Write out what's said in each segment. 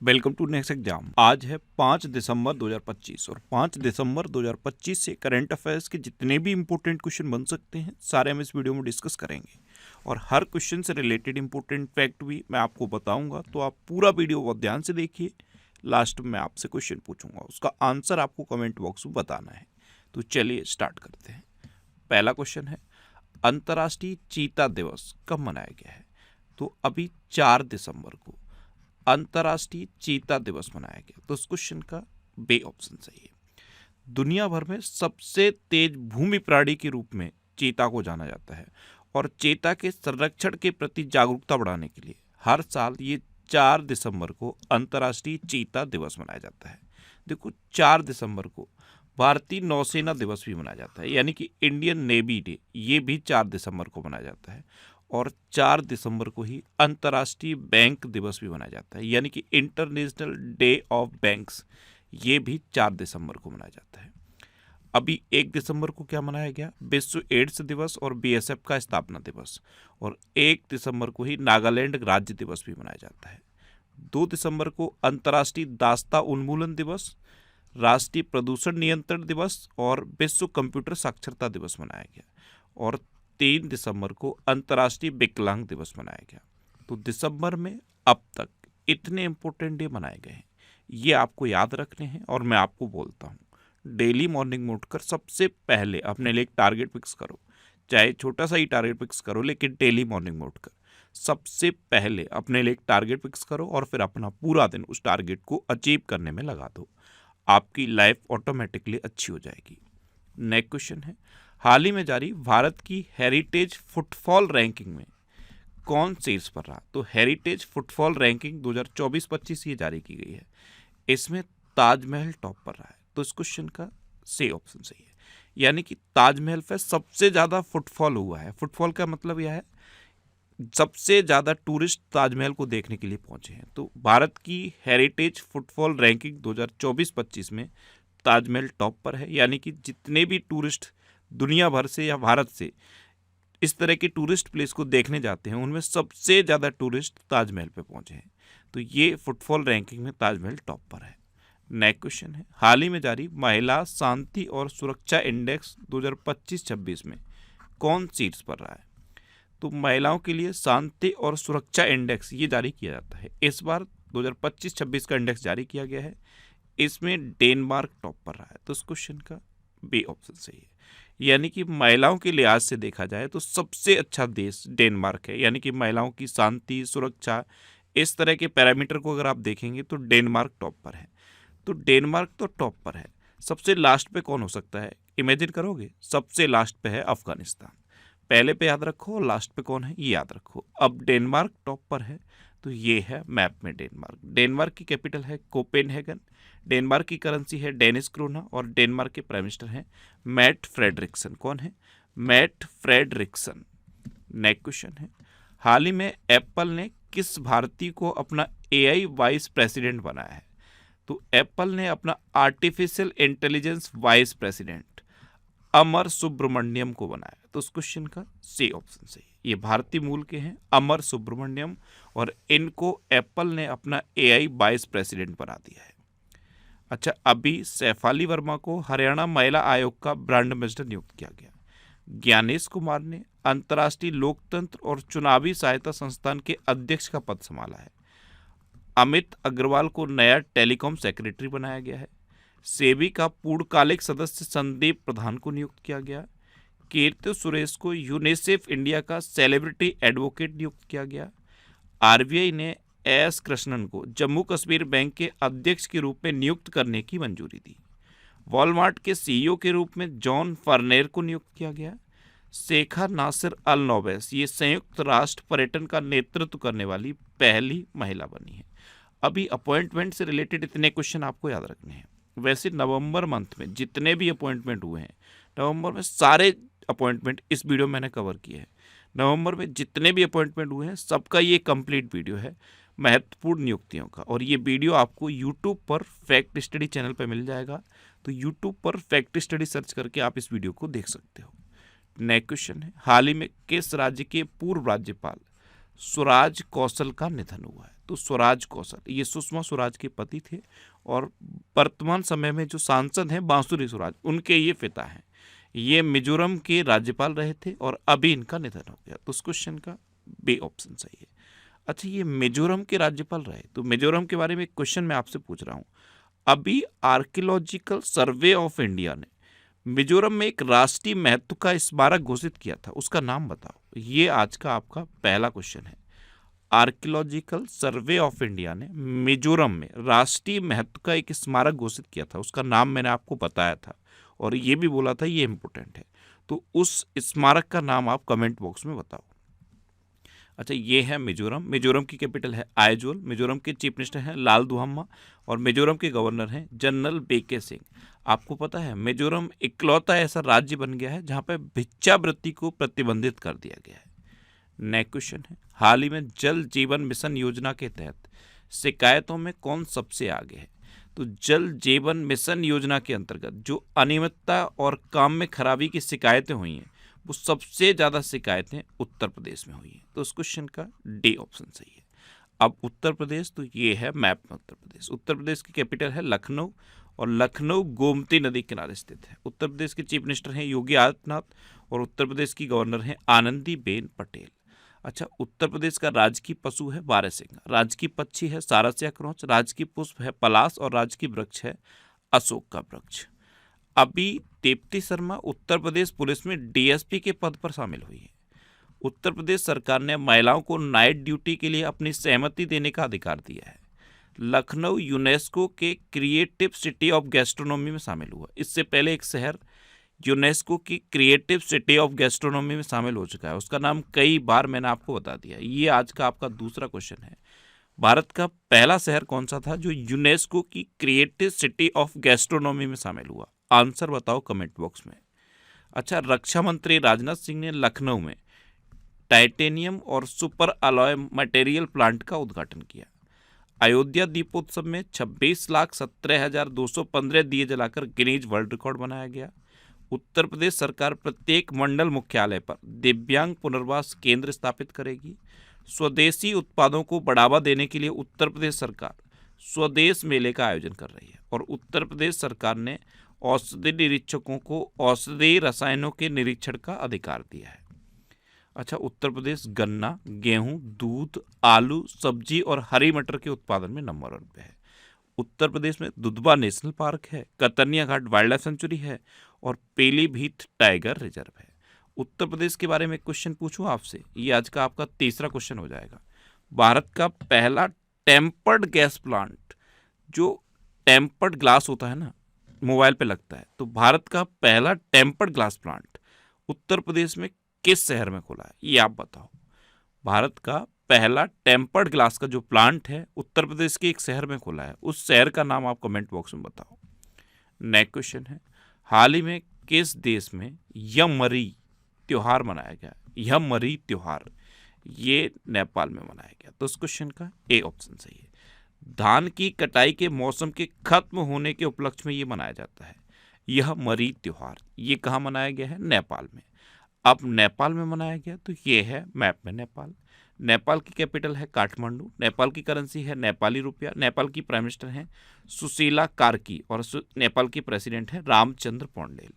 Welcome to next exam. आज है 5 दिसंबर 2025 और 5 दिसंबर 2025 से करंट अफेयर्स के जितने भी इंपॉर्टेंट क्वेश्चन बन सकते हैं सारे हम इस वीडियो में डिस्कस करेंगे और हर क्वेश्चन से रिलेटेड इंपॉर्टेंट फैक्ट भी मैं आपको बताऊंगा। तो आप पूरा वीडियो बहुत ध्यान से देखिए। लास्ट में आपसे क्वेश्चन पूछूंगा, उसका आंसर आपको कमेंट बॉक्स में बताना है। तो चलिए स्टार्ट करते हैं। पहला क्वेश्चन है, अंतर्राष्ट्रीय चीता दिवस कब मनाया गया है? तो अभी 4 दिसंबर को अंतर्राष्ट्रीय चीता दिवस मनाया गया। तो इस क्वेश्चन का बे ऑप्शन सही है। दुनिया भर में सबसे तेज भूमि प्राणी के रूप में चीता को जाना जाता है और चीता के संरक्षण के प्रति जागरूकता बढ़ाने के लिए हर साल ये 4 दिसंबर को अंतर्राष्ट्रीय चीता दिवस मनाया जाता है। देखो, 4 दिसंबर को भारतीय नौसेना दिवस भी मनाया जाता है, यानी कि इंडियन नेवी डे, ये भी 4 दिसंबर को मनाया जाता है। और 4 दिसंबर को ही अंतर्राष्ट्रीय बैंक दिवस भी मनाया जाता है, यानी कि इंटरनेशनल डे ऑफ बैंक्स, ये भी 4 दिसंबर को मनाया जाता है। अभी 1 दिसंबर को क्या मनाया गया? विश्व एड्स दिवस और बीएसएफ का स्थापना दिवस। और 1 दिसंबर को ही नागालैंड राज्य दिवस भी मनाया जाता है। 2 दिसंबर को अंतर्राष्ट्रीय दास्ता उन्मूलन दिवस, राष्ट्रीय प्रदूषण नियंत्रण दिवस और विश्व कंप्यूटर साक्षरता दिवस मनाया गया। और 3 दिसंबर को अंतर्राष्ट्रीय विकलांग दिवस मनाया गया। तो दिसंबर में अब तक इतने इंपॉर्टेंट डे मनाए गए हैं, ये आपको याद रखने हैं। और मैं आपको बोलता हूँ, डेली मॉर्निंग में उठकर सबसे पहले अपने लिए एक टारगेट फिक्स करो, चाहे छोटा सा ही टारगेट फिक्स करो, लेकिन डेली मॉर्निंग में उठकर सबसे पहले अपने लिए एक टारगेट फिक्स करो और फिर अपना पूरा दिन उस टारगेट को अचीव करने में लगा दो। आपकी लाइफ ऑटोमेटिकली अच्छी हो जाएगी। नेक्स्ट क्वेश्चन है, हाल ही में जारी भारत की हेरिटेज फुटफॉल रैंकिंग में कौन शीर्ष पर रहा? तो हेरिटेज फुटफॉल रैंकिंग 2024-25 ये जारी की गई है। इसमें ताजमहल टॉप पर रहा है। तो इस क्वेश्चन का सी ऑप्शन सही है, यानी कि ताजमहल पे सबसे ज़्यादा फुटफॉल हुआ है। फुटफॉल का मतलब यह है सबसे ज़्यादा टूरिस्ट ताजमहल को देखने के लिए पहुंचे हैं। तो भारत की हेरिटेज फुटफॉल रैंकिंग 2024-25 में ताजमहल टॉप पर है, यानी कि जितने भी टूरिस्ट दुनिया भर से या भारत से इस तरह के टूरिस्ट प्लेस को देखने जाते हैं, उनमें सबसे ज़्यादा टूरिस्ट ताजमहल पे पहुंचे हैं। तो ये फुटफॉल रैंकिंग में ताजमहल टॉप पर है। नेक्स्ट क्वेश्चन है, हाल ही में जारी महिला शांति और सुरक्षा इंडेक्स 2025-26 में कौन शीर्ष पर रहा है? तो महिलाओं के लिए शांति और सुरक्षा इंडेक्स ये जारी किया जाता है। इस बार 2025-26 का इंडेक्स जारी किया गया है। इसमें डेनमार्क टॉप पर रहा है। तो इस क्वेश्चन का बी ऑप्शन सही है, यानी कि महिलाओं के लिहाज से देखा जाए तो सबसे अच्छा देश डेनमार्क है। यानी कि महिलाओं की शांति, सुरक्षा, इस तरह के पैरामीटर को अगर आप देखेंगे तो डेनमार्क टॉप पर है। तो डेनमार्क तो टॉप पर है, सबसे लास्ट पे कौन हो सकता है? इमेजिन करोगे, सबसे लास्ट पे है अफगानिस्तान। पहले पे याद रखो और लास्ट पे कौन है ये याद रखो। अब डेनमार्क टॉप पर है, तो ये है मैप में डेनमार्क। डेनमार्क की कैपिटल है कोपेनहेगन, डेनमार्क की करेंसी है डेनिश क्रोना और डेनमार्क के प्राइम मिनिस्टर हैं मैट फ्रेडरिक्सन। कौन है? Mat Frederiksen. नेक्स्ट क्वेश्चन है, हाल ही में एप्पल ने किस भारतीय को अपना एआई वाइस प्रेसिडेंट बनाया है? तो एप्पल ने अपना आर्टिफिशियल इंटेलिजेंस वाइस प्रेसिडेंट अमर सुब्रमण्यम को बनाया। तो उस क्वेश्चन का सी ऑप्शन सही। ये भारतीय मूल के हैं अमर सुब्रमण्यम, और इनको एप्पल ने अपना एआई वाइस प्रेसिडेंट बना दिया है। अच्छा, अभी सैफाली वर्मा को हरियाणा महिला आयोग का ब्रांड एम्बेसडर नियुक्त किया गया। ज्ञानेश कुमार ने अंतर्राष्ट्रीय लोकतंत्र और चुनावी सहायता संस्थान के अध्यक्ष का पद संभाला है। अमित अग्रवाल को नया टेलीकॉम सेक्रेटरी बनाया गया है। सेबी का पूर्णकालिक सदस्य संदीप प्रधान को नियुक्त किया गया। कीर्ति सुरेश को यूनिसेफ इंडिया का सेलिब्रिटी एडवोकेट नियुक्त किया गया। आरबीआई ने एस कृष्णन को जम्मू कश्मीर बैंक के अध्यक्ष के रूप में नियुक्त करने की मंजूरी दी। वॉलमार्ट के सीईओ के रूप में जॉन फर्नेर को नियुक्त किया गया। शेखा नासिर अल नोबेस ये संयुक्त राष्ट्र पर्यटन का नेतृत्व करने वाली पहली महिला बनी है। अभी अपॉइंटमेंट से रिलेटेड इतने क्वेश्चन आपको याद रखने हैं। वैसे नवंबर मंथ में जितने भी अपॉइंटमेंट हुए हैं, नवंबर में सारे अपॉइंटमेंट इस वीडियो में मैंने कवर किए हैं। नवंबर में जितने भी अपॉइंटमेंट हुए हैं सबका ये कंप्लीट वीडियो है महत्वपूर्ण नियुक्तियों का, और ये वीडियो आपको यूट्यूब पर फैक्ट स्टडी चैनल पर मिल जाएगा। तो यूट्यूब पर फैक्ट स्टडी सर्च करके आप इस वीडियो को देख सकते हो। नेक्स्ट क्वेश्चन है, हाल ही में किस राज्य के पूर्व राज्यपाल स्वराज कौशल का निधन हुआ है? तो स्वराज कौशल, ये सुषमा स्वराज के पति थे और वर्तमान समय में जो सांसद हैं बांसुरी स्वराज, उनके ये पिता हैं। ये मिजोरम के राज्यपाल रहे थे और अभी इनका निधन हो गया। तो उस क्वेश्चन का बी ऑप्शन सही है। अच्छा, ये मिजोरम के राज्यपाल रहे, तो मिजोरम के बारे में एक क्वेश्चन मैं आपसे पूछ रहा हूँ। अभी आर्कियोलॉजिकल सर्वे ऑफ इंडिया ने मिजोरम में एक राष्ट्रीय महत्व का स्मारक घोषित किया था, उसका नाम बताओ। ये आज का आपका पहला क्वेश्चन है। आर्कियोलॉजिकल सर्वे ऑफ इंडिया ने मिजोरम में राष्ट्रीय महत्व का एक स्मारक घोषित किया था, उसका नाम मैंने आपको बताया था और ये भी बोला था ये इंपॉर्टेंट है। तो उस स्मारक का नाम आप कमेंट बॉक्स में बताओ। अच्छा, ये है मिजोरम। मिजोरम की कैपिटल है आइजोल। मिजोरम के चीफ मिनिस्टर हैं लाल दुहम्मा और मिजोरम के गवर्नर हैं जनरल बीके सिंह। आपको पता है मिजोरम इकलौता ऐसा राज्य बन गया है जहाँ पे भिक्षावृत्ति को प्रतिबंधित कर दिया गया है। नेक्स्ट क्वेश्चन है, हाल ही में जल जीवन मिशन योजना के तहत शिकायतों में कौन सबसे आगे है? तो जल जीवन मिशन योजना के अंतर्गत जो अनियमितता और काम में खराबी की शिकायतें हुई हैं, वो सबसे ज़्यादा शिकायतें उत्तर प्रदेश में हुई हैं। तो उस क्वेश्चन का डी ऑप्शन सही है। अब उत्तर प्रदेश, तो ये है मैप में उत्तर प्रदेश। उत्तर प्रदेश की कैपिटल है लखनऊ और लखनऊ गोमती नदी किनारे स्थित है। उत्तर प्रदेश के चीफ मिनिस्टर हैं योगी आदित्यनाथ और उत्तर प्रदेश की गवर्नर हैं आनंदीबेन पटेल। अच्छा, उत्तर प्रदेश का राजकीय पशु है बारहसिंगा, राजकीय पक्षी है सारसिया क्रॉच, राजकीय पुष्प है पलाश और राजकीय वृक्ष है अशोक का वृक्ष। अभी दीप्ति शर्मा उत्तर प्रदेश पुलिस में डीएसपी के पद पर शामिल हुई है। उत्तर प्रदेश सरकार ने महिलाओं को नाइट ड्यूटी के लिए अपनी सहमति देने का अधिकार दिया है। लखनऊ यूनेस्को के क्रिएटिव सिटी ऑफ गैस्ट्रोनॉमी में शामिल हुआ। इससे पहले एक शहर यूनेस्को की क्रिएटिव सिटी ऑफ गैस्ट्रोनॉमी में शामिल हो चुका है, उसका नाम कई बार मैंने आपको बता दिया। ये आज का आपका दूसरा क्वेश्चन है। भारत का पहला शहर कौन सा था जो यूनेस्को की क्रिएटिव सिटी ऑफ गैस्ट्रोनॉमी में शामिल हुआ? आंसर बताओ कमेंट बॉक्स में। अच्छा, रक्षा मंत्री राजनाथ सिंह ने लखनऊ में टाइटेनियम और सुपर अलॉय मटेरियल प्लांट का उद्घाटन किया। अयोध्या दीपोत्सव में 26,17,215 दिए जलाकर गिनीज वर्ल्ड रिकॉर्ड बनाया गया। उत्तर प्रदेश सरकार प्रत्येक मंडल मुख्यालय पर दिव्यांग पुनर्वास केंद्र स्थापित करेगी। स्वदेशी उत्पादों को बढ़ावा देने के लिए उत्तर प्रदेश सरकार स्वदेश मेले का आयोजन कर रही है और उत्तर प्रदेश सरकार ने औषधि निरीक्षकों को औषधीय रसायनों के निरीक्षण का अधिकार दिया है। अच्छा, उत्तर प्रदेश गन्ना, गेहूं, दूध, आलू, सब्जी और हरी मटर के उत्पादन में नंबर 1 पे है। उत्तर प्रदेश में दुधवा नेशनल पार्क है, कतर्निया घाट वाइल्ड लाइफ सेंचुरी है और पीलीभीत टाइगर रिजर्व है। उत्तर प्रदेश के बारे में क्वेश्चन पूछूं आपसे, ये आज का आपका तीसरा क्वेश्चन हो जाएगा। भारत का पहला टेम्पर्ड गैस प्लांट, जो टेम्पर्ड ग्लास होता है ना, मोबाइल पे लगता है, तो भारत का पहला tempered glass plant Uttar Pradesh में किस शहर में खुला है? ये आप बताओ। भारत का पहला टेम्पर्ड ग्लास का जो प्लांट है उत्तर प्रदेश के एक शहर में खुला है, उस शहर का नाम आप कमेंट बॉक्स में बताओ। नेक्स्ट क्वेश्चन है, हाल ही में किस देश में यमरी त्योहार मनाया गया? यमरी त्योहार ये नेपाल में मनाया गया। तो इस क्वेश्चन का ए ऑप्शन सही है। धान की कटाई के मौसम के खत्म होने के उपलक्ष्य में ये मनाया जाता है। यह मरी त्योहार ये कहाँ मनाया गया है? नेपाल में। अब नेपाल में मनाया गया तो ये है मैप में नेपाल। नेपाल की कैपिटल है काठमांडू। नेपाल की करेंसी है नेपाली रुपया। नेपाल की प्राइम मिनिस्टर हैं सुशीला कार्की और नेपाल की प्रेसिडेंट है रामचंद्र पौंडेल।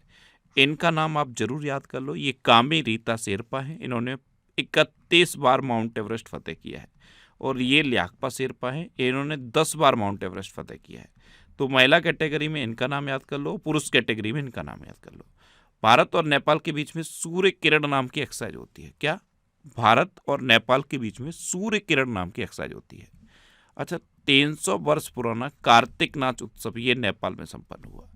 इनका नाम आप जरूर याद कर लो। ये कामी रीता शेरपा हैं, इन्होंने 31 बार माउंट एवरेस्ट फतेह किया है। और ये ल्याकपा शेरपा हैं, इन्होंने 10 बार माउंट एवरेस्ट फतेह किया है। तो महिला कैटेगरी में इनका नाम याद कर लो, पुरुष कैटेगरी में इनका नाम याद कर लो। भारत और नेपाल के बीच में सूर्य किरण नाम की एक्सरसाइज होती है। क्या? भारत और नेपाल के बीच में सूर्य किरण नाम की एक्सरसाइज होती है। अच्छा, 300 वर्ष पुराना कार्तिक नाच उत्सव ये नेपाल में संपन्न हुआ।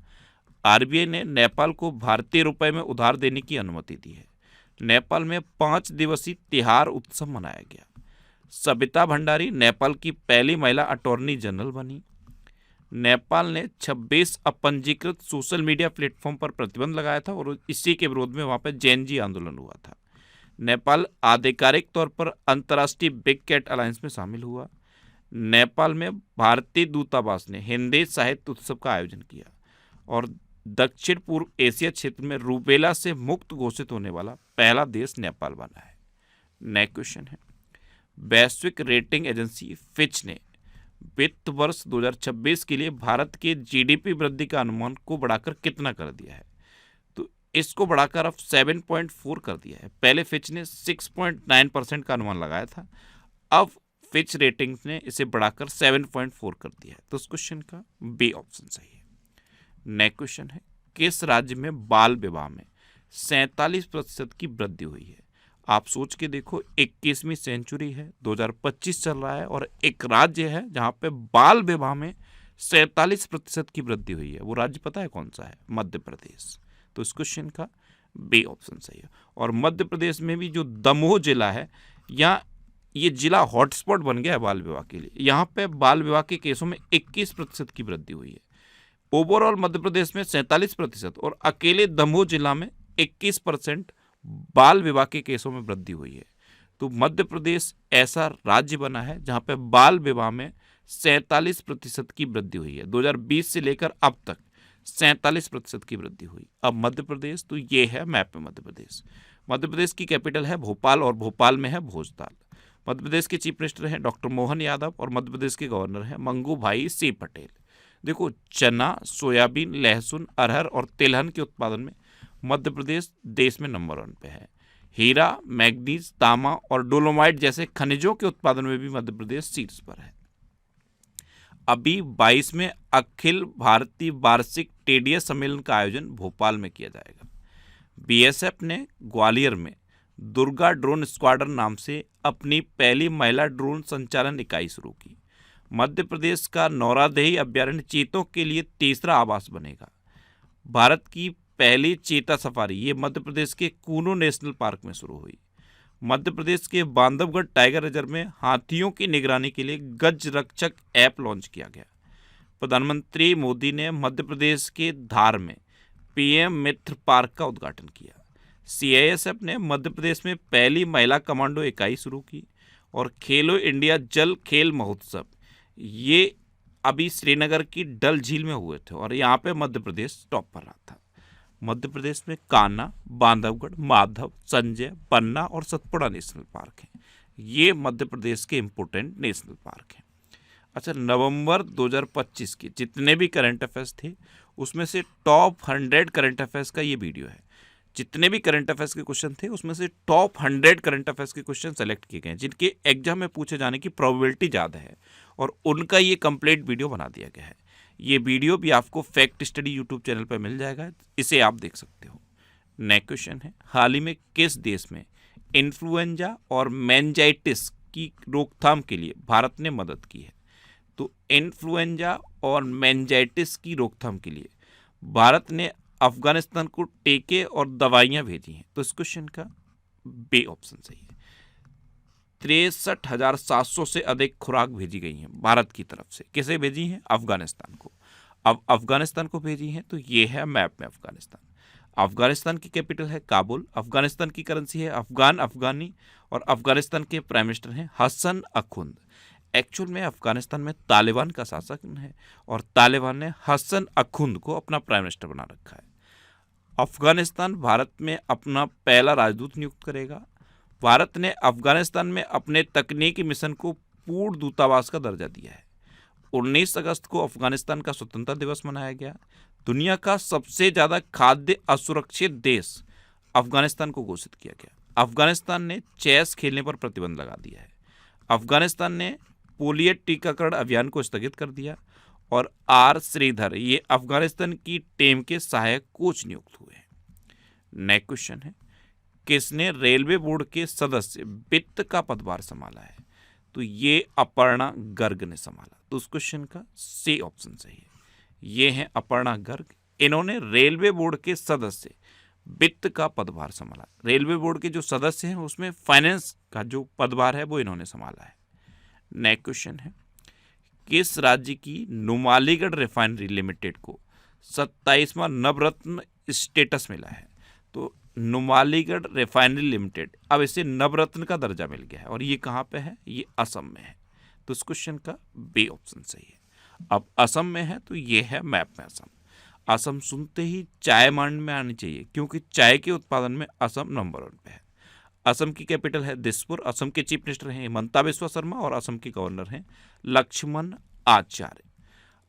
आरबीआई ने नेपाल को भारतीय रुपए में उधार देने की अनुमति दी है। नेपाल में 5 दिवसीय तिहार उत्सव मनाया गया। सबिता भंडारी नेपाल की पहली महिला अटॉर्नी जनरल बनी। नेपाल ने 26 अपंजीकृत सोशल मीडिया प्लेटफॉर्म पर प्रतिबंध लगाया था और इसी के विरोध में वहां पर जैन जी आंदोलन हुआ था। नेपाल आधिकारिक तौर पर अंतर्राष्ट्रीय बिग कैट अलायंस में शामिल हुआ। नेपाल में भारतीय दूतावास ने हिंदी साहित्य उत्सव का आयोजन किया और दक्षिण पूर्व एशिया क्षेत्र में रूबेला से मुक्त घोषित होने वाला पहला देश नेपाल बना है। नेक्स्ट क्वेश्चन है, वैश्विक रेटिंग एजेंसी फिच ने वित्त वर्ष 2026 के लिए भारत के जीडीपी वृद्धि का अनुमान को बढ़ाकर कितना कर दिया है? तो इसको बढ़ाकर अब 7.4 कर दिया है। पहले फिच ने 6.9% का अनुमान लगाया था, अब फिच रेटिंग्स ने इसे बढ़ाकर 7.4 कर दिया है। तो इस क्वेश्चन का बी ऑप्शन सही है। नेक्स्ट क्वेश्चन है, किस राज्य में बाल विवाह में 47% की वृद्धि हुई है? आप सोच के देखो, 21वीं सेंचुरी है, 2025 चल रहा है और एक राज्य है जहां पे बाल विवाह में 47% की वृद्धि हुई है। वो राज्य पता है कौन सा है? मध्य प्रदेश। तो इस क्वेश्चन का बी ऑप्शन सही है। और मध्य प्रदेश में भी जो दमोह जिला है, या ये जिला हॉटस्पॉट बन गया है बाल विवाह के लिए। यहाँ पे बाल विवाह के केसों में 21% की वृद्धि हुई है। ओवरऑल मध्य प्रदेश में 47% और अकेले दमोह जिला में 21% बाल विवाह के केसों में वृद्धि हुई है। तो मध्य प्रदेश ऐसा राज्य बना है जहां पे बाल विवाह में 47% की वृद्धि हुई है। 2020 से लेकर अब तक 47% की वृद्धि हुई। अब मध्य प्रदेश, तो ये है मैप में मध्य प्रदेश। मध्य प्रदेश की कैपिटल है भोपाल और भोपाल में है भोजताल। मध्य प्रदेश के चीफ मिनिस्टर हैं डॉक्टर मोहन यादव और मध्य प्रदेश के गवर्नर हैं मंगू भाई सी पटेल। देखो, चना, सोयाबीन, लहसुन, अरहर और तिलहन के उत्पादन में मध्य प्रदेश देश में नंबर 1 पे है। हीरा, मैग्नीज, तांबा और डोलोमाइट जैसे खनिजों के उत्पादन में भी मध्य प्रदेश शीर्ष पर है। अभी 22वें अखिल भारतीय वार्षिक टेडिया सम्मेलन का आयोजन भोपाल में किया जाएगा। बीएसएफ ने ग्वालियर में दुर्गा ड्रोन स्क्वाड्रन नाम से अपनी पहली महिला ड्रोन संचालन इकाई शुरू की। मध्य प्रदेश का नौरादेही अभ्यारण्य चीतों के लिए तीसरा आवास बनेगा। भारत की पहली चीता सफारी ये मध्य प्रदेश के कूनो नेशनल पार्क में शुरू हुई। मध्य प्रदेश के बांधवगढ़ टाइगर रिजर्व में हाथियों की निगरानी के लिए गज रक्षक ऐप लॉन्च किया गया। प्रधानमंत्री मोदी ने मध्य प्रदेश के धार में पीएम मित्र पार्क का उद्घाटन किया। सीआईएसएफ ने मध्य प्रदेश में पहली महिला कमांडो इकाई शुरू की। और खेलो इंडिया जल खेल महोत्सव ये अभी श्रीनगर की डल झील में हुए थे और यहाँ पे मध्य प्रदेश टॉप पर रहा था। मध्य प्रदेश में कान्हा, बांधवगढ़, माधव, संजय, पन्ना और सतपुड़ा नेशनल पार्क हैं। ये मध्य प्रदेश के इम्पोर्टेंट नेशनल पार्क हैं। अच्छा, नवंबर 2025 के जितने भी करंट अफेयर्स थे उसमें से टॉप 100 करंट अफेयर्स का ये वीडियो है। जितने भी करंट अफेयर्स के क्वेश्चन थे उसमें से टॉप 100 करंट अफेयर्स के क्वेश्चन सेलेक्ट किए गए जिनके एग्जाम में पूछे जाने की प्रोबेबिलिटी ज़्यादा है और उनका ये कंप्लीट वीडियो बना दिया गया है। ये वीडियो भी आपको फैक्ट स्टडी यूट्यूब चैनल पर मिल जाएगा, इसे आप देख सकते हो। नेक्स्ट क्वेश्चन है, हाल ही में किस देश में इन्फ्लुएंजा और मेनिंजाइटिस की रोकथाम के लिए भारत ने मदद की है? तो इन्फ्लुएंजा और मेनिंजाइटिस की रोकथाम के लिए भारत ने अफगानिस्तान को टीके और दवाइयां भेजी हैं। तो इस क्वेश्चन का बी ऑप्शन सही है। 63,700 से अधिक खुराक भेजी गई हैं भारत की तरफ से। किसे भेजी हैं? अफगानिस्तान को। अब अफगानिस्तान को भेजी हैं तो ये है मैप में अफगानिस्तान। अफगानिस्तान की कैपिटल है काबुल। अफगानिस्तान की करेंसी है अफगान अफगानी और अफगानिस्तान के प्राइम मिनिस्टर हैं हसन अखुंद। एक्चुअल में अफगानिस्तान में तालिबान का शासक है और तालिबान ने हसन अखुंद को अपना प्राइम मिनिस्टर बना रखा है। अफगानिस्तान भारत में अपना पहला राजदूत नियुक्त करेगा। भारत ने अफगानिस्तान में अपने तकनीकी मिशन को पूर्ण दूतावास का दर्जा दिया है। 19 अगस्त को अफगानिस्तान का स्वतंत्रता दिवस मनाया गया। दुनिया का सबसे ज़्यादा खाद्य असुरक्षित देश अफगानिस्तान को घोषित किया गया। अफगानिस्तान ने चेस खेलने पर प्रतिबंध लगा दिया है। अफगानिस्तान ने पोलियो टीकाकरण अभियान को स्थगित कर दिया और आर श्रीधर ये अफगानिस्तान की टीम के सहायक कोच नियुक्त हुए हैं। नेक्स्ट क्वेश्चन है, किसने रेलवे बोर्ड के सदस्य वित्त का पदभार संभाला है? तो ये अपर्णा गर्ग ने संभाला। तो उस क्वेश्चन का सी ऑप्शन सही है। ये हैं अपर्णा गर्ग। इन्होंने रेलवे बोर्ड के सदस्य वित्त का पदभार संभाला। रेलवे बोर्ड के जो सदस्य हैं उसमें फाइनेंस का जो पदभार है वो इन्होंने संभाला है। नेक्स्ट क्वेश्चन है, किस राज्य की नुमालीगढ़ रिफाइनरी लिमिटेड को 27वां नवरत्न स्टेटस मिला है? तो नुमालीगढ़ रिफाइनरी लिमिटेड अब इसे नवरत्न का दर्जा मिल गया है और ये कहाँ पे है? ये असम में है। तो इस क्वेश्चन का बी ऑप्शन सही है। अब असम में है तो ये है मैप में असम। असम सुनते ही चाय मांड में आनी चाहिए क्योंकि चाय के उत्पादन में असम नंबर 1 पे है। असम की कैपिटल है दिसपुर। असम के चीफ मिनिस्टर हैं हिमंता बिस्वा शर्मा और असम के गवर्नर हैं लक्ष्मण आचार्य।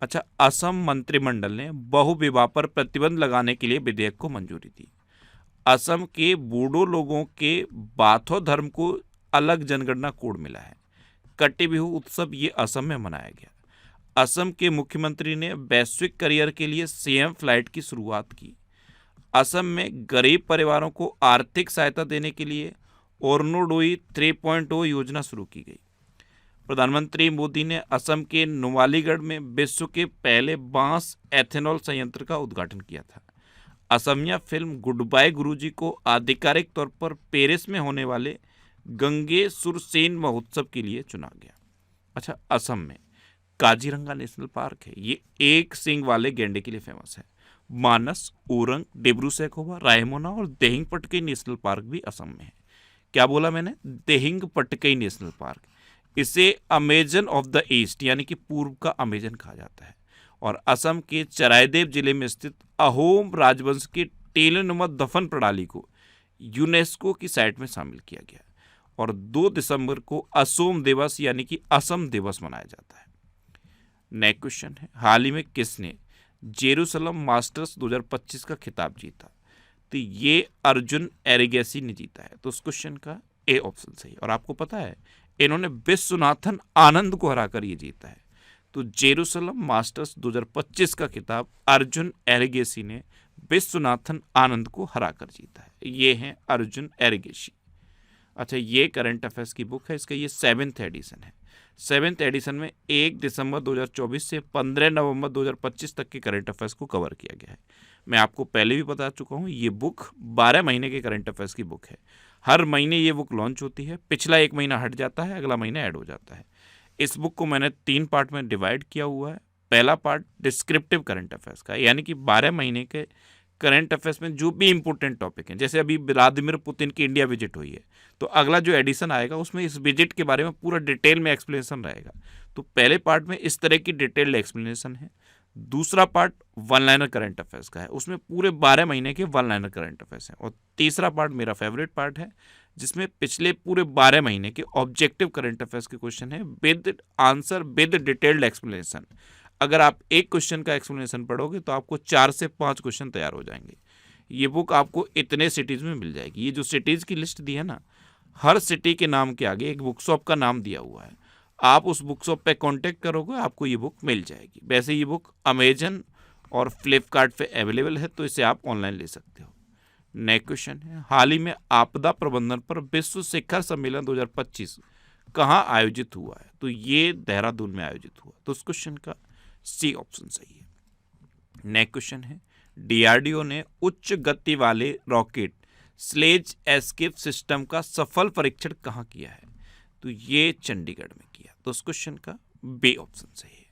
अच्छा, असम मंत्रिमंडल ने बहुविवाह पर प्रतिबंध लगाने के लिए विधेयक को मंजूरी दी। असम के बूडो लोगों के बाथो धर्म को अलग जनगणना कोड मिला है। कट्टी बिहू उत्सव ये असम में मनाया गया। असम के मुख्यमंत्री ने वैश्विक करियर के लिए सीएम फ्लाइट की शुरुआत की। असम में गरीब परिवारों को आर्थिक सहायता देने के लिए ओर्नोडोई 3.0 योजना शुरू की गई। प्रधानमंत्री मोदी ने असम के नुमालीगढ़ में विश्व के पहले बांस एथेनॉल संयंत्र का उद्घाटन किया था। असमिया फिल्म गुड बाय गुरुजी को आधिकारिक तौर पर पेरिस में होने वाले गंगे सुरसेन महोत्सव के लिए चुना गया। अच्छा, असम में काजीरंगा नेशनल पार्क है, ये एक सींग वाले गैंडे के लिए फेमस है। मानस, उरंग, डिब्रू सैखोवा, रायमोना और देहिंग पटकई नेशनल पार्क भी असम में है। क्या बोला मैंने? Dehing Patkai national park. इसे अमेजन ऑफ द ईस्ट यानी कि पूर्व का अमेजन कहा जाता है। और असम के चरायदेव जिले में स्थित अहोम राजवंश के टेलनुमा दफन प्रणाली को यूनेस्को की साइट में शामिल किया गया और 2 दिसंबर को असोम दिवस यानी कि असम दिवस मनाया जाता है। नेक्स्ट क्वेश्चन है, हाल ही में किसने जेरूसलम मास्टर्स 2025 का खिताब जीता? तो ये अर्जुन एरिगेसी ने जीता है। तो उस क्वेश्चन का ए ऑप्शन सही। और आपको पता है इन्होंने विश्वनाथन आनंद को हराकर ये जीता है। तो जेरूसलम मास्टर्स 2025 का खिताब अर्जुन एरिगेसी ने विश्वनाथन आनंद को हराकर जीता है। ये हैं अर्जुन एरिगेसी। अच्छा, ये करंट अफेयर्स की बुक है, इसका ये 7th एडिशन है। 7th एडिशन में 1 दिसंबर 2024 से 15 नवंबर 2025 तक के करंट अफेयर्स को कवर किया गया है। मैं आपको पहले भी बता चुका हूँ, ये बुक 12 महीने के करंट अफेयर्स की बुक है। हर महीने ये बुक लॉन्च होती है, पिछला 1 महीना हट जाता है, अगला महीना ऐड हो जाता है। इस बुक को मैंने 3 पार्ट में डिवाइड किया हुआ है। पहला पार्ट डिस्क्रिप्टिव करंट अफेयर्स का, यानी कि 12 महीने के करंट अफेयर्स में जो भी इंपॉर्टेंट टॉपिक हैं, जैसे अभी व्लादिमीर पुतिन की इंडिया विजिट हुई है, तो अगला जो एडिशन आएगा उसमें इस विजिट के बारे में पूरा डिटेल में एक्सप्लेनेशन रहेगा। तो पहले पार्ट में इस तरह की डिटेल्ड एक्सप्लेनेशन है। दूसरा part one liner current affairs का है, उसमें पूरे 12 महीने के वन लाइनर करंट अफेयर्स हैं। और तीसरा पार्ट मेरा फेवरेट पार्ट है, जिसमें पिछले पूरे 12 महीने के ऑब्जेक्टिव करंट अफेयर्स के क्वेश्चन है with answer with detailed explanation. अगर आप एक क्वेश्चन का एक्सप्लेनेशन पढ़ोगे तो आपको 4 से 5 क्वेश्चन तैयार हो जाएंगे। ये बुक आपको इतने सिटीज़ में मिल जाएगी। ये जो सिटीज़ की लिस्ट दी है ना, हर सिटी के नाम के आगे एक बुक शॉप का नाम दिया हुआ है। आप उस बुक शॉप पे कांटेक्ट करोगे, आपको ये बुक मिल जाएगी। वैसे ये बुक अमेजन और फ्लिपकार्ट पे अवेलेबल है, तो इसे आप ऑनलाइन ले सकते हो। नेक्स्ट क्वेश्चन है, हाल ही में आपदा प्रबंधन पर विश्व शिखर सम्मेलन 2025 कहाँ आयोजित हुआ है? तो ये देहरादून में आयोजित हुआ। तो उस क्वेश्चन का सी ऑप्शन सही है। नेक्स्ट क्वेश्चन है, डीआरडीओ ने उच्च गति वाले रॉकेट स्लेज एस्केप सिस्टम का सफल परीक्षण कहाँ किया है? तो ये चंडीगढ़ में किया। तो उस क्वेश्चन का बी ऑप्शन सही है।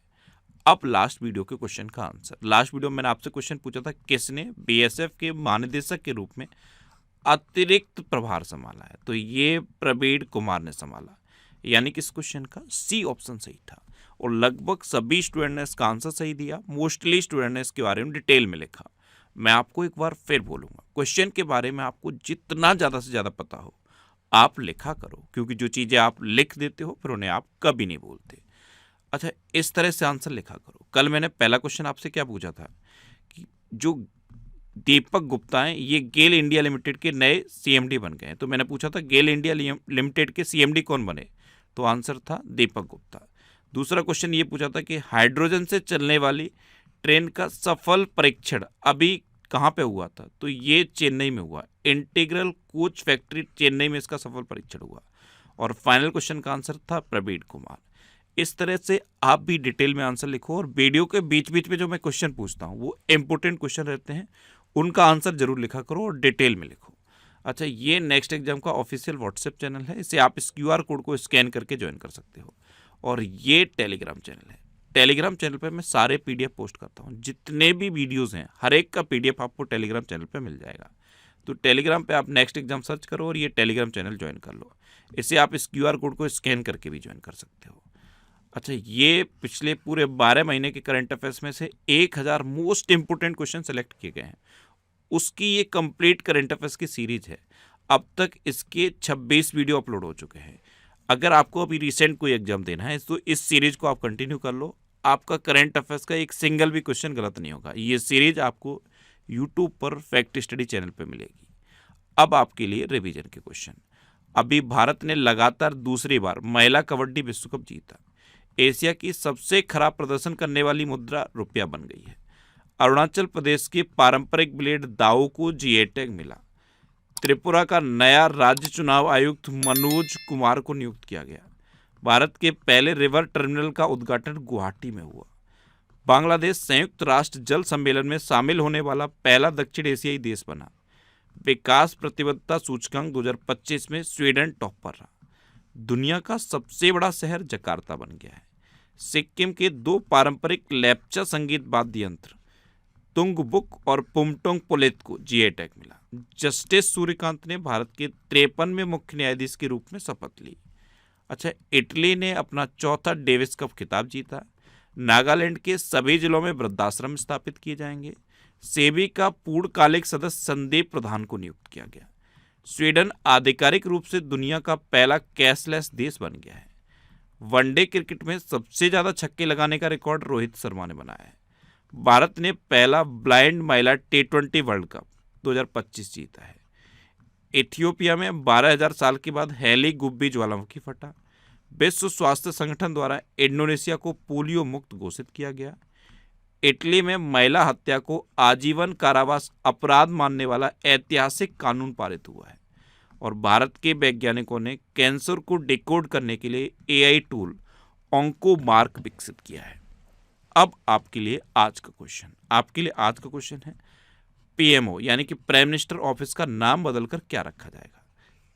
अब लास्ट वीडियो के क्वेश्चन का आंसर। लास्ट वीडियो में मैंने आपसे क्वेश्चन पूछा था किसने बीएसएफ के महानिदेशक के रूप में अतिरिक्त प्रभार संभाला है? तो ये प्रवीण कुमार ने संभाला, यानी कि इस क्वेश्चन का सी ऑप्शन सही था। और लगभग सभी स्टूडेंट ने इसका आंसर सही दिया। मोस्टली स्टूडेंट ने इसके बारे में डिटेल में लिखा। मैं आपको एक बार फिर बोलूँगा, क्वेश्चन के बारे में आपको जितना ज़्यादा से ज़्यादा पता हो आप लिखा करो, क्योंकि जो चीज़ें आप लिख देते हो फिर उन्हें आप कभी नहीं बोलते। अच्छा, इस तरह से आंसर लिखा करो। कल मैंने पहला क्वेश्चन आपसे क्या पूछा था कि जो दीपक गुप्ता हैं ये गेल इंडिया लिमिटेड के नए सीएमडी बन गए हैं। तो मैंने पूछा था गेल इंडिया लिमिटेड के सीएमडी कौन बने? तो आंसर था दीपक गुप्ता। दूसरा क्वेश्चन ये पूछा था कि हाइड्रोजन से चलने वाली ट्रेन का सफल परीक्षण अभी कहाँ पे हुआ था? तो ये चेन्नई में हुआ। इंटीग्रल कोच फैक्ट्री चेन्नई में इसका सफल परीक्षण हुआ। और फाइनल क्वेश्चन का आंसर था प्रवीण कुमार। इस तरह से आप भी डिटेल में आंसर लिखो, और वीडियो के बीच बीच में जो मैं क्वेश्चन पूछता हूँ वो इंपॉर्टेंट क्वेश्चन रहते हैं, उनका आंसर जरूर लिखा करो और डिटेल में लिखो। अच्छा, ये नेक्स्ट एग्जाम का ऑफिशियल व्हाट्सएप चैनल है, इसे आप इस QR कोड को स्कैन करके ज्वाइन कर सकते हो। और ये टेलीग्राम चैनल है। टेलीग्राम चैनल पे मैं सारे PDF पोस्ट करता हूँ, जितने भी वीडियोज़ हैं हर एक का PDF आपको टेलीग्राम चैनल पे मिल जाएगा। तो टेलीग्राम पे आप नेक्स्ट एग्जाम सर्च करो और ये टेलीग्राम चैनल ज्वाइन कर लो। इसे आप इस QR कोड को स्कैन करके भी ज्वाइन कर सकते हो। अच्छा, ये पिछले पूरे 12 महीने के करंट अफेयर्स में से 1000 मोस्ट इंपोर्टेंट क्वेश्चन सेलेक्ट किए गए हैं, उसकी ये कंप्लीट करंट अफेयर्स की सीरीज है। अब तक इसके 26 वीडियो अपलोड हो चुके हैं। अगर आपको अभी रिसेंट कोई एग्जाम देना है तो इस सीरीज को आप कंटिन्यू कर लो, आपका करंट अफेयर्स का एक सिंगल भी क्वेश्चन गलत नहीं होगा। ये सीरीज आपको यूट्यूब पर फैक्ट स्टडी चैनल पर मिलेगी। अब आपके लिए रिवीजन के क्वेश्चन। अभी भारत ने लगातार दूसरी बार महिला कबड्डी विश्व कप जीता। एशिया की सबसे खराब प्रदर्शन करने वाली मुद्रा रुपया बन गई है। अरुणाचल प्रदेश के पारंपरिक ब्लेड दाओ को जीआई टैग मिला। त्रिपुरा का नया राज्य चुनाव आयुक्त मनोज कुमार को नियुक्त किया गया। भारत के पहले रिवर टर्मिनल का उद्घाटन गुवाहाटी में हुआ। बांग्लादेश संयुक्त राष्ट्र जल सम्मेलन में शामिल होने वाला पहला दक्षिण एशियाई देश बना। विकास प्रतिबद्धता सूचकांक 2025 में स्वीडन टॉप पर रहा। दुनिया का सबसे बड़ा शहर जकार्ता बन गया है। सिक्किम के 2 पारंपरिक लेप्चा संगीत वाद्य यंत्र तुंगबुक और पुमटोंग पोलेत को जीआई टैग मिला। जस्टिस सूर्यकांत ने भारत के 53वें मुख्य न्यायाधीश के रूप में शपथ ली। अच्छा, इटली ने अपना चौथा डेविस कप खिताब जीता। नागालैंड के सभी जिलों में वृद्धाश्रम स्थापित किए जाएंगे। सेबी का पूर्णकालिक सदस्य संदीप प्रधान को नियुक्त किया गया। स्वीडन आधिकारिक रूप से दुनिया का पहला कैशलेस देश बन गया है। वनडे क्रिकेट में सबसे ज्यादा छक्के लगाने का रिकॉर्ड रोहित शर्मा ने बनाया है। भारत ने पहला ब्लाइंड महिला T20 वर्ल्ड कप 2025 जीता है। इथियोपिया में 12,000 साल के बाद हेली गुब्बी ज्वालामुखी फटा। विश्व स्वास्थ्य संगठन द्वारा इंडोनेशिया को पोलियो मुक्त घोषित किया गया। इटली में महिला हत्या को आजीवन कारावास अपराध मानने वाला ऐतिहासिक कानून पारित हुआ है। और भारत के वैज्ञानिकों ने कैंसर को डिकोड करने के लिए एआई टूल ऑन्कोमार्क विकसित किया है। अब आपके लिए आज का क्वेश्चन है पीएमओ यानी कि प्राइम मिनिस्टर ऑफिस का नाम बदलकर क्या रखा जाएगा।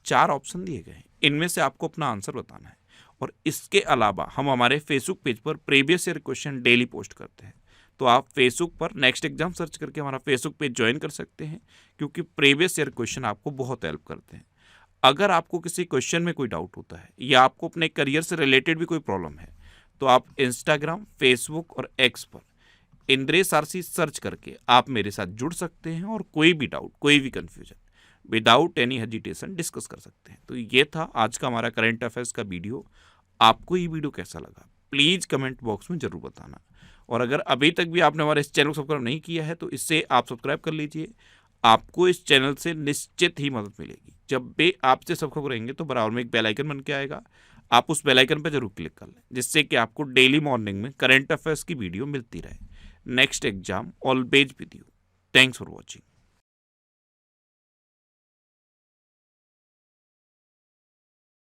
4 ऑप्शन दिए गए हैं, इनमें से आपको अपना आंसर बताना है। और इसके अलावा हम हमारे फेसबुक पेज पर previous year question daily post करते हैं, तो आप फेसबुक पर नेक्स्ट एग्जाम सर्च करके हमारा फेसबुक पेज ज्वाइन कर सकते हैं, क्योंकि प्रीवियस ईयर क्वेश्चन आपको बहुत हेल्प करते हैं। अगर आपको किसी क्वेश्चन में कोई डाउट होता है या आपको अपने करियर से रिलेटेड भी कोई प्रॉब्लम है, तो आप इंस्टाग्राम, फेसबुक और एक्स पर इंद्रेश आरसी सर्च करके आप मेरे साथ जुड़ सकते हैं और कोई भी डाउट, कोई भी confusion without any hesitation discuss कर सकते हैं। तो ये था आज का हमारा करंट अफेयर्स का वीडियो। आपको ये वीडियो कैसा लगा प्लीज़ कमेंट बॉक्स में ज़रूर बताना। और अगर अभी तक भी आपने हमारे इस चैनल को सब्सक्राइब नहीं किया है तो इससे आप सब्सक्राइब कर लीजिए। आपको इस चैनल से निश्चित ही मदद मिलेगी। जब भी आपसे सब्सक्राइब रहेंगे तो बराबर में एक बेल आइकन बन के आएगा, आप उस बेल आइकन पर जरूर क्लिक कर लें, जिससे कि आपको डेली मॉर्निंग में करंट अफेयर्स की वीडियो मिलती रहे। Next exam always with you. Thanks for watching.